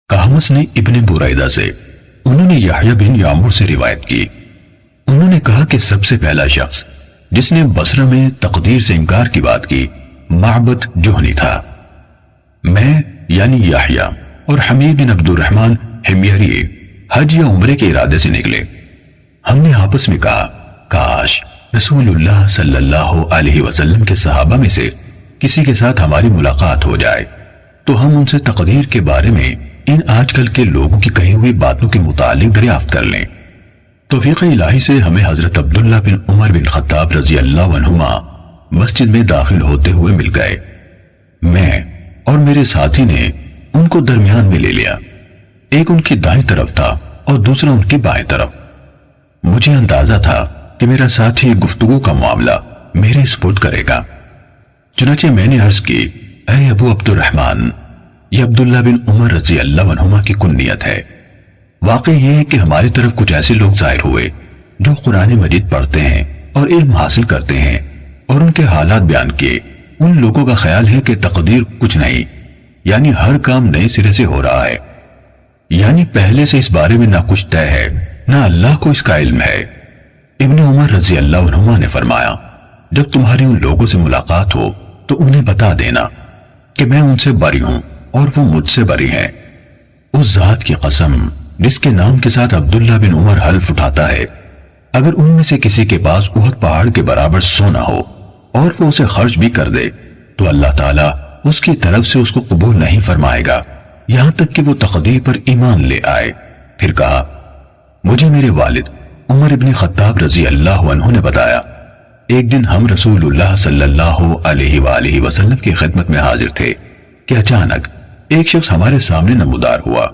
کہمس نے ابن بریدہ سے، انہوں نے یحییٰ بن یعمر سے روایت کی، انہوں نے کہا کہ سب سے پہلا شخص جس نے بصرہ میں تقدیر سے انکار کی بات کی معبد جہنی تھا۔ میں یعنی یحییٰ اور حمید بن عبد الرحمن حمیری حج یا عمرے کے ارادے سے نکلے۔ ہم نے آپس میں کہا کاش رسول اللہ صلی اللہ علیہ وسلم کے صحابہ میں سے کسی کے ساتھ ہماری ملاقات ہو جائے تو ہم ان سے تقدیر کے بارے میں ان آج کل کے لوگوں کی کہی ہوئی باتوں کے متعلق دریافت کر لیں۔ توفیق الہی سے ہمیں حضرت عبداللہ بن عمر بن خطاب رضی اللہ عنہما مسجد میں داخل ہوتے ہوئے مل گئے۔ میں اور میرے ساتھی نے ان کو درمیان میں لے لیا، ایک ان کی دائیں طرف تھا اور دوسرا ان کی بائیں طرف۔ مجھے اندازہ تھا کہ میرا ساتھی گفتگو کا معاملہ میرے سپرد کرے گا، چنانچہ میں نے عرض کی، اے ابو عبد الرحمن، یہ عبداللہ بن عمر رضی اللہ عنہما کی کنیت ہے۔ واقع یہ ہے کہ ہماری طرف کچھ ایسے لوگ ظاہر ہوئے جو قرآن مجید پڑھتے ہیں اور علم حاصل کرتے ہیں، اور ان کے حالات بیان کیے۔ ان لوگوں کا خیال ہے کہ تقدیر کچھ نہیں، یعنی ہر کام نئے سرے سے ہو رہا ہے، یعنی پہلے سے اس بارے میں نہ کچھ طے ہے نہ اللہ کو اس کا علم ہے۔ ابن عمر رضی اللہ عنہما نے فرمایا، جب تمہاری ان لوگوں سے ملاقات ہو تو انہیں بتا دینا کہ میں ان سے بری ہوں اور وہ مجھ سے بری ہیں۔ اس ذات کی قسم جس کے نام کے ساتھ عبداللہ بن عمر حلف اٹھاتا ہے، اگر ان میں سے کسی کے پاس احد پہاڑ کے برابر سونا ہو اور وہ اسے خرچ بھی کر دے تو اللہ تعالیٰ اس کی طرف سے اس کو قبول نہیں فرمائے گا یہاں تک کہ وہ تقدیر پر ایمان لے آئے۔ پھر کہا، مجھے میرے والد عمر ابن خطاب رضی اللہ عنہ نے بتایا، ایک دن ہم رسول اللہ صلی اللہ علیہ وآلہ وسلم کی خدمت میں حاضر تھے کہ اچانک ایک شخص ہمارے سامنے نمودار ہوا۔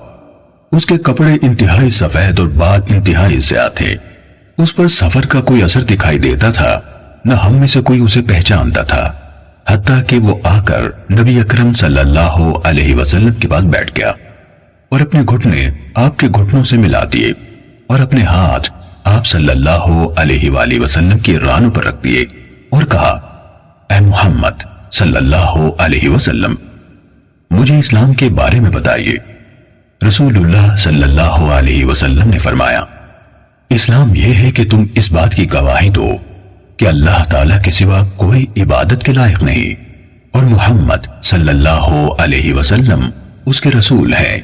اس کے کپڑے انتہائی سفید اور بال انتہائی سیاہ تھے۔ اس پر سفر کا کوئی اثر دکھائی دیتا تھا، نہ ہم میں سے کوئی اسے پہچانتا تھا، حتیٰ کہ وہ آ کر نبی اکرم صلی اللہ علیہ وسلم کے پاس بیٹھ گیا اور اپنے گھٹنے آپ کے گھٹنوں سے ملا دیے اور اپنے ہاتھ آپ صلی اللہ علیہ وآلہ وسلم کی رانوں پر رکھ دیے اور کہا، اے محمد صلی اللہ علیہ وسلم، مجھے اسلام کے بارے میں بتائیے۔ رسول اللہ صلی اللہ علیہ وسلم نے فرمایا، اسلام یہ ہے کہ تم اس بات کی گواہی دو کہ اللہ تعالیٰ کے سوا کوئی عبادت کے لائق نہیں اور محمد صلی اللہ علیہ وسلم اس کے رسول ہیں۔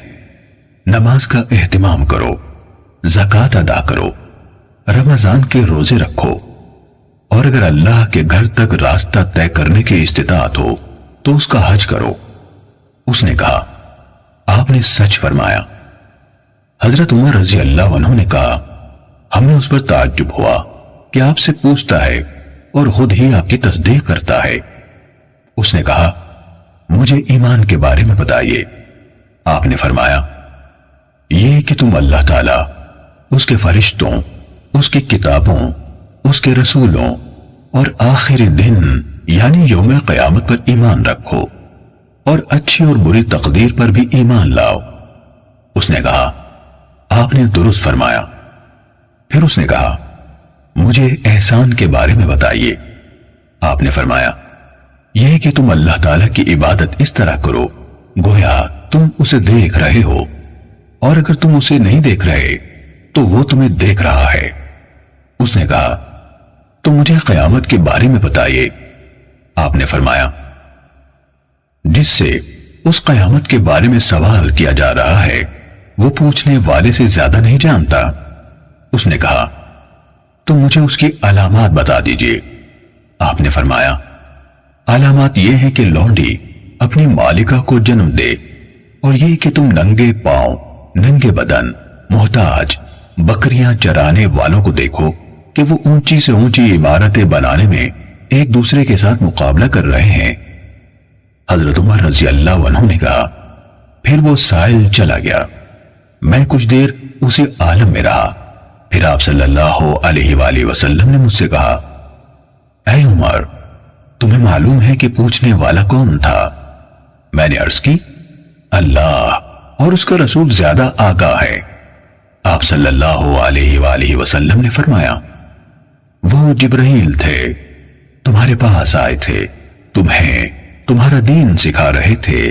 نماز کا اہتمام کرو، زکوٰۃ ادا کرو، رمضان کے روزے رکھو، اور اگر اللہ کے گھر تک راستہ طے کرنے کی استطاعت ہو تو اس کا حج کرو۔ اس نے کہا، آپ نے سچ فرمایا۔ حضرت عمر رضی اللہ عنہ نے کہا، ہمیں اس پر تعجب ہوا کہ آپ سے پوچھتا ہے اور خود ہی آپ کی تصدیق کرتا ہے۔ اس نے کہا، مجھے ایمان کے بارے میں بتائیے۔ آپ نے فرمایا، یہ کہ تم اللہ تعالیٰ، اس کے فرشتوں، اس کی کتابوں، اس کے رسولوں اور آخری دن یعنی یوم قیامت پر ایمان رکھو اور اچھی اور بری تقدیر پر بھی ایمان لاؤ۔ اس نے کہا، آپ نے درست فرمایا۔ پھر اس نے کہا، مجھے احسان کے بارے میں بتائیے۔ آپ نے فرمایا، یہ کہ تم اللہ تعالیٰ کی عبادت اس طرح کرو گویا تم اسے دیکھ رہے ہو، اور اگر تم اسے نہیں دیکھ رہے تو وہ تمہیں دیکھ رہا ہے۔ اس نے کہا، تو مجھے قیامت کے بارے میں بتائیے۔ آپ نے فرمایا، جس سے اس قیامت کے بارے میں سوال کیا جا رہا ہے وہ پوچھنے والے سے زیادہ نہیں جانتا۔ اس نے کہا، تو مجھے اس کی علامات بتا دیجئے۔ آپ نے فرمایا، علامات یہ ہے کہ لونڈی اپنی مالکہ کو جنم دے، اور یہ کہ تم ننگے پاؤں، ننگے بدن، محتاج، بکریاں چرانے والوں کو دیکھو کہ وہ اونچی سے اونچی عمارتیں بنانے میں ایک دوسرے کے ساتھ مقابلہ کر رہے ہیں۔ حضرت عمر رضی اللہ عنہ نے کہا، پھر وہ سائل چلا گیا۔ میں کچھ دیر اسی عالم میں رہا، پھر آپ صلی اللہ علیہ وآلہ وسلم نے مجھ سے کہا، اے عمر، تمہیں معلوم ہے کہ پوچھنے والا کون تھا؟ میں نے عرض کی، اللہ اور اس کا رسول زیادہ آگاہ ہے۔ آپ صلی اللہ علیہ وآلہ وسلم نے فرمایا، وہ جبرائیل تھے، تمہارے پاس آئے تھے، تمہیں تمہارا دین سکھا رہے تھے۔